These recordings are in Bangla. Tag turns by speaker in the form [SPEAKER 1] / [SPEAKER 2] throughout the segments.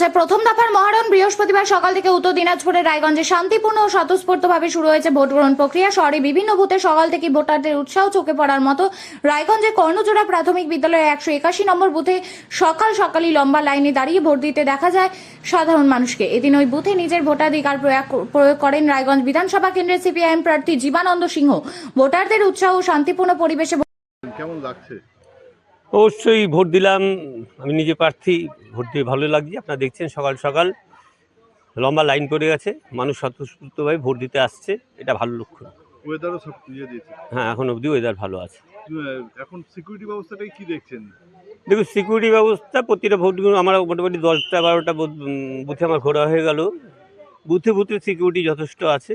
[SPEAKER 1] চলছে প্রথম দফার মহারণ। বৃহস্পতিবার সকাল থেকে উত্তর দিনাজপুরের রায়গঞ্জে শান্তিপূর্ণ ও স্বতঃস্ফূর্তভাবে শুরু হয়েছে ভোট গ্রহণ প্রক্রিয়া। শহরে বিভিন্ন বুথে সকাল থেকে ভোটারদের উৎসাহ চোখে পড়ার মতো। রায়গঞ্জের কর্ণজোড়া প্রাথমিক বিদ্যালয়ের 181 নম্বর বুথে সকালই লম্বা লাইনে দাঁড়িয়ে ভোট দিতে দেখা যায় সাধারণ মানুষকে। এদিন ওই বুথে নিজের ভোটাধিকার প্রয়োগ করেন রায়গঞ্জ বিধানসভা কেন্দ্রের সিপিআইএম প্রার্থী জীবানন্দ সিংহ। ভোটারদের উৎসাহ ও শান্তিপূর্ণ পরিবেশে
[SPEAKER 2] কেমন লাগছে?
[SPEAKER 3] অবশ্যই ভোট দিলাম, আমি নিজে প্রার্থী, ভোট দিয়ে ভালো লাগছে। আপনারা দেখছেন সকাল সকাল লম্বা লাইন পড়ে গেছে, মানুষ স্বতঃস্ফূর্তভাবে ভোট দিতে আসছে, এটা ভালো লক্ষণ।
[SPEAKER 2] ওয়েদারও সব ইয়ে দিয়েছে।
[SPEAKER 3] হ্যাঁ, এখন অবধি ওয়েদার ভালো আছে।
[SPEAKER 2] এখন সিকিউরিটি ব্যবস্থাটাই কি দেখছেন?
[SPEAKER 3] দেখুন, সিকিউরিটি ব্যবস্থা প্রতিটা ভোটগুলো আমার মোটামুটি 10টা-12টা বুথে আমার ঘোরা হয়ে গেল। বুথে বুথে সিকিউরিটি যথেষ্ট আছে,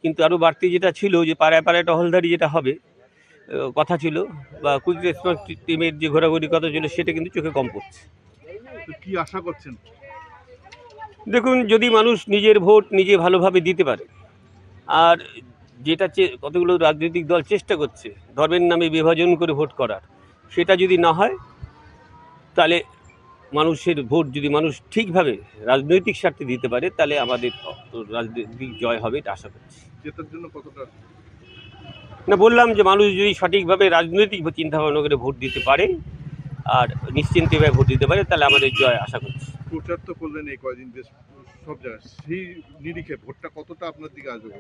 [SPEAKER 3] কিন্তু আরও বাড়তি যেটা ছিল যে পাড়ায় পাড়ায় টহলদারি যেটা হবে কথা ছিল, বা কুইক রেসপন্স টিমের যে ঘোরাঘুরি কথা ছিল, সেটা কিন্তু চোখে কম পড়ছে।
[SPEAKER 2] তো কি আশা করছেন?
[SPEAKER 3] দেখুন, যদি মানুষ নিজের ভোট নিজে ভালোভাবে দিতে পারে, আর যেটা কতগুলো রাজনৈতিক দল চেষ্টা করছে ধর্মের নামে বিভাজন করে ভোট করার, সেটা যদি না হয়, তাহলে মানুষের ভোট যদি মানুষ ঠিকভাবে রাজনৈতিক স্বার্থে দিতে পারে, তাহলে আমাদের রাজনৈতিক জয় হবে, এটা আশা করছি।
[SPEAKER 2] জেতার জন্য কতটা?
[SPEAKER 3] না, বললাম যে মানুষ যদি সঠিকভাবে রাজনৈতিক চিন্তাভাবনা করে ভোট দিতে পারে আর নিশ্চিন্তভাবে ভোট দিতে পারে, তাহলে আমাদের জয় আশা করছি।
[SPEAKER 2] প্রচার তো করলেন এই কয়দিন বেশ সব জায়গায়, সেই নিরিখে ভোটটা কতটা আপনার দিকে আসবে?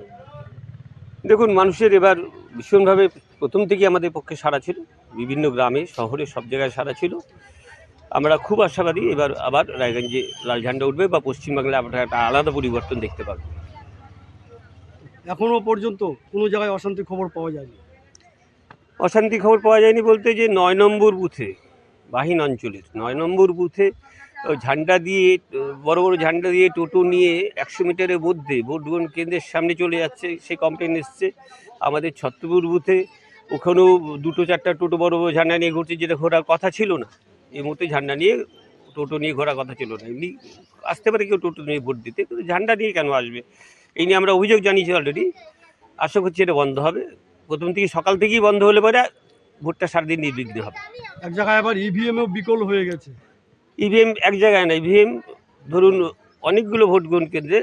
[SPEAKER 3] দেখুন, মানুষের এবার ভীষণভাবে প্রথম থেকে আমাদের পক্ষে সাড়া ছিল, বিভিন্ন গ্রামে শহরে সব জায়গায় সাড়া ছিল। আমরা খুব আশাবাদী এবার আবার রায়গঞ্জে লাল ঝান্ডা উঠবে, বা পশ্চিমবাংলায় আমরা একটা আলাদা পরিবর্তন দেখতে পাবো।
[SPEAKER 4] এখনো পর্যন্ত কোনো জায়গায় অশান্তির খবর পাওয়া যায়নি।
[SPEAKER 3] অশান্তি খবর পাওয়া যায়নি বলতে, যে 9 নম্বর বুথে, বাহিন অঞ্চলের 9 নম্বর বুথে ঝান্ডা দিয়ে, বড় বড় ঝান্ডা দিয়ে টোটো নিয়ে 100 মিটারের মধ্যে ভোট গ্রহণ কেন্দ্রের সামনে চলে যাচ্ছে, সেই কমপ্লেন এসছে। আমাদের ছত্রপুর বুথে ওখানেও 2-4টা টোটো বড় বড় ঝান্ডা নিয়ে ঘুরছে, যেটা ঘোরার কথা ছিল না। এই মুহূর্তে ঝান্ডা নিয়ে, টোটো নিয়ে ঘোরার কথা ছিল না। এমনি আসতে পারে কেউ টোটো নিয়ে ভোট দিতে, কিন্তু ঝান্ডা নিয়ে কেন আসবে? এই নিয়ে আমরা অভিযোগ জানিয়েছি অলরেডি। আশা করছি এটা বন্ধ হবে। প্রথম থেকে সকাল থেকেই বন্ধ হলে পরে ভোটটা সারাদিন নির্বিঘ্নে হবে।
[SPEAKER 4] এক জায়গায় আবার ইভিএমও বিকল হয়ে গেছে।
[SPEAKER 3] ইভিএম এক জায়গায় না, ইভিএম ধরুন অনেকগুলো ভোট গ্রহণ কেন্দ্রে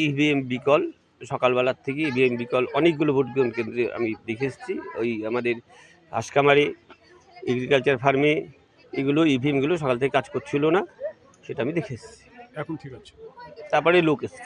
[SPEAKER 3] ইভিএম বিকল। সকালবেলার থেকে ইভিএম বিকল অনেকগুলো ভোট গ্রহণ কেন্দ্রে আমি দেখে এসেছি। ওই আমাদের হাসকামারে, এগ্রিকালচার ফার্মে, এগুলো ইভিএমগুলো সকাল থেকে কাজ করছিল না, সেটা আমি দেখে এসেছি।
[SPEAKER 4] এখন ঠিক আছে।
[SPEAKER 3] তারপরে লোক এসছে।